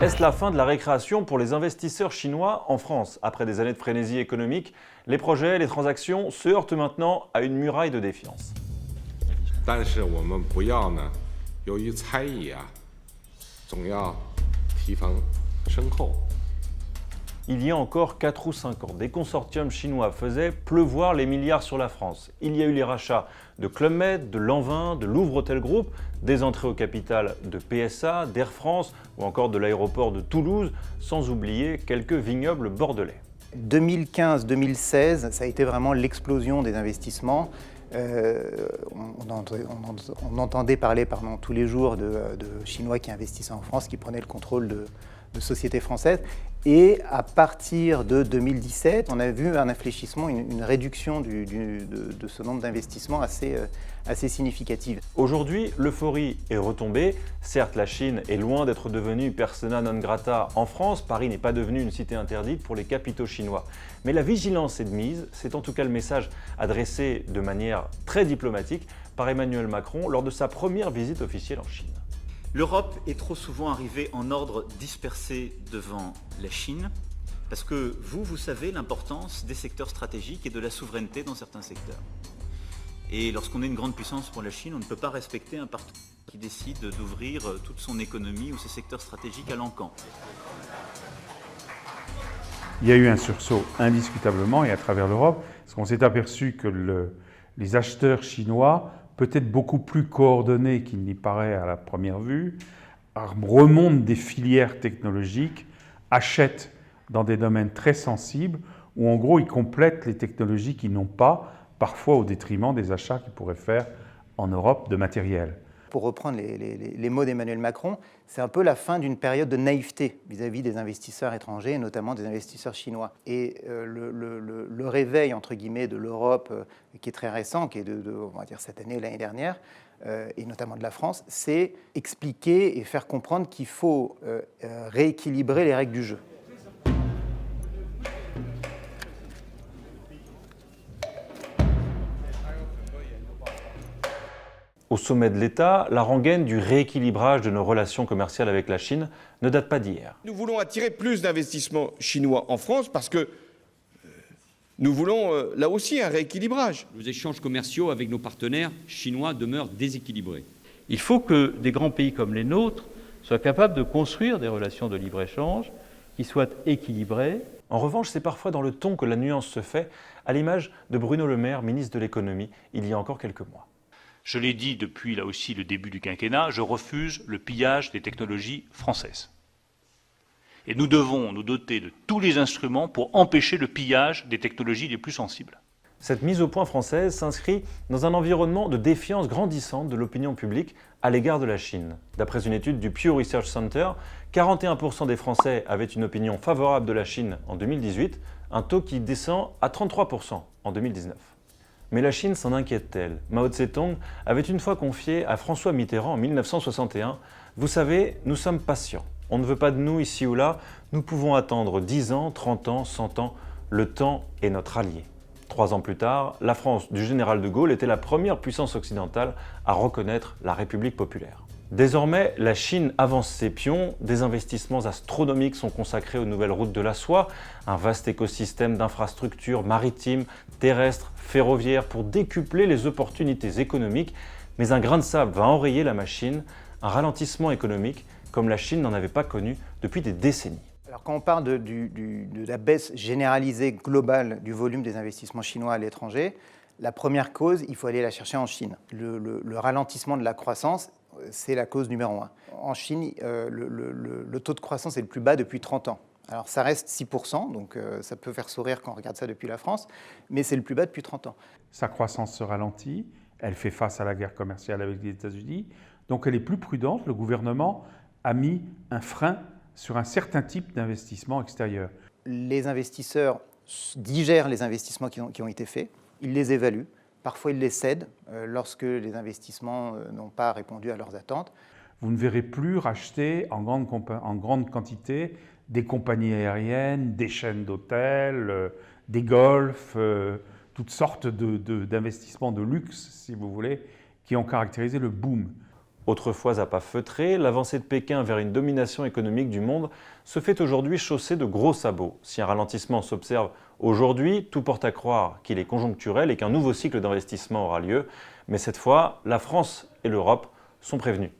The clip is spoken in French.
Est-ce la fin de la récréation pour les investisseurs chinois en France? Après des années de frénésie économique, les projets, les transactions se heurtent maintenant à une muraille de défiance. 但是我们不要呢，由于猜疑啊，总要提防身后。 Il y a encore 4 ou 5 ans, des consortiums chinois faisaient pleuvoir les milliards sur la France. Il y a eu les rachats de Club Med, de Lanvin, de Louvre Hôtel Group, des entrées au capital de PSA, d'Air France ou encore de l'aéroport de Toulouse, sans oublier quelques vignobles bordelais. 2015-2016, ça a été vraiment l'explosion des investissements. On entendait parler tous les jours de Chinois qui investissaient en France, qui prenaient le contrôle de sociétés françaises. Et à partir de 2017, on a vu un infléchissement, une réduction de ce nombre d'investissements assez significative. Aujourd'hui, l'euphorie est retombée. Certes, la Chine est loin d'être devenue persona non grata en France. Paris n'est pas devenu une cité interdite pour les capitaux chinois. Mais la vigilance est de mise. C'est en tout cas le message adressé de manière très diplomatique par Emmanuel Macron lors de sa première visite officielle en Chine. L'Europe est trop souvent arrivée en ordre dispersé devant la Chine, parce que vous savez l'importance des secteurs stratégiques et de la souveraineté dans certains secteurs. Et lorsqu'on est une grande puissance pour la Chine, on ne peut pas respecter un partenaire qui décide d'ouvrir toute son économie ou ses secteurs stratégiques à l'encan. Il y a eu un sursaut indiscutablement et à travers l'Europe, parce qu'on s'est aperçu que les acheteurs chinois, peut-être beaucoup plus coordonnés qu'il n'y paraît à la première vue, remontent des filières technologiques, achètent dans des domaines très sensibles, où en gros ils complètent les technologies qu'ils n'ont pas, parfois au détriment des achats qu'ils pourraient faire en Europe de matériel. Pour reprendre les mots d'Emmanuel Macron, c'est un peu la fin d'une période de naïveté vis-à-vis des investisseurs étrangers, et notamment des investisseurs chinois. Et le réveil, entre guillemets, de l'Europe, qui est très récent, qui est on va dire cette année, l'année dernière, et notamment de la France, c'est expliquer et faire comprendre qu'il faut rééquilibrer les règles du jeu. Au sommet de l'État, la rengaine du rééquilibrage de nos relations commerciales avec la Chine ne date pas d'hier. Nous voulons attirer plus d'investissements chinois en France parce que nous voulons là aussi un rééquilibrage. Les échanges commerciaux avec nos partenaires chinois demeurent déséquilibrés. Il faut que des grands pays comme les nôtres soient capables de construire des relations de libre-échange qui soient équilibrées. En revanche, c'est parfois dans le ton que la nuance se fait, à l'image de Bruno Le Maire, ministre de l'économie, il y a encore quelques mois. Je l'ai dit depuis là aussi le début du quinquennat, je refuse le pillage des technologies françaises. Et nous devons nous doter de tous les instruments pour empêcher le pillage des technologies les plus sensibles. Cette mise au point française s'inscrit dans un environnement de défiance grandissante de l'opinion publique à l'égard de la Chine. D'après une étude du Pew Research Center, 41% des Français avaient une opinion favorable de la Chine en 2018, un taux qui descend à 33% en 2019. Mais la Chine s'en inquiète-t-elle? Mao Tse-tung avait une fois confié à François Mitterrand en 1961 « Vous savez, nous sommes patients. On ne veut pas de nous ici ou là. Nous pouvons attendre 10 ans, 30 ans, 100 ans. Le temps est notre allié. » 3 ans plus tard, la France du général de Gaulle était la première puissance occidentale à reconnaître la République populaire. Désormais, la Chine avance ses pions, des investissements astronomiques sont consacrés aux nouvelles routes de la soie, un vaste écosystème d'infrastructures maritimes, terrestres, ferroviaires pour décupler les opportunités économiques, mais un grain de sable va enrayer la machine, un ralentissement économique comme la Chine n'en avait pas connu depuis des décennies. Alors quand on parle de la baisse généralisée globale du volume des investissements chinois à l'étranger, la première cause, il faut aller la chercher en Chine. Le ralentissement de la croissance, c'est la cause numéro 1. En Chine, le taux de croissance est le plus bas depuis 30 ans. Alors ça reste 6%, donc ça peut faire sourire quand on regarde ça depuis la France, mais c'est le plus bas depuis 30 ans. Sa croissance se ralentit, elle fait face à la guerre commerciale avec les États-Unis, donc elle est plus prudente. Le gouvernement a mis un frein sur un certain type d'investissement extérieur. Les investisseurs digèrent les investissements qui ont été faits, ils les évaluent, parfois ils les cèdent lorsque les investissements n'ont pas répondu à leurs attentes. Vous ne verrez plus racheter en grande quantité des compagnies aériennes, des chaînes d'hôtels, des golfs, toutes sortes d'investissements de luxe, si vous voulez, qui ont caractérisé le boom. Autrefois à pas feutrés, l'avancée de Pékin vers une domination économique du monde se fait aujourd'hui chaussée de gros sabots. Si un ralentissement s'observe aujourd'hui, tout porte à croire qu'il est conjoncturel et qu'un nouveau cycle d'investissement aura lieu. Mais cette fois, la France et l'Europe sont prévenus.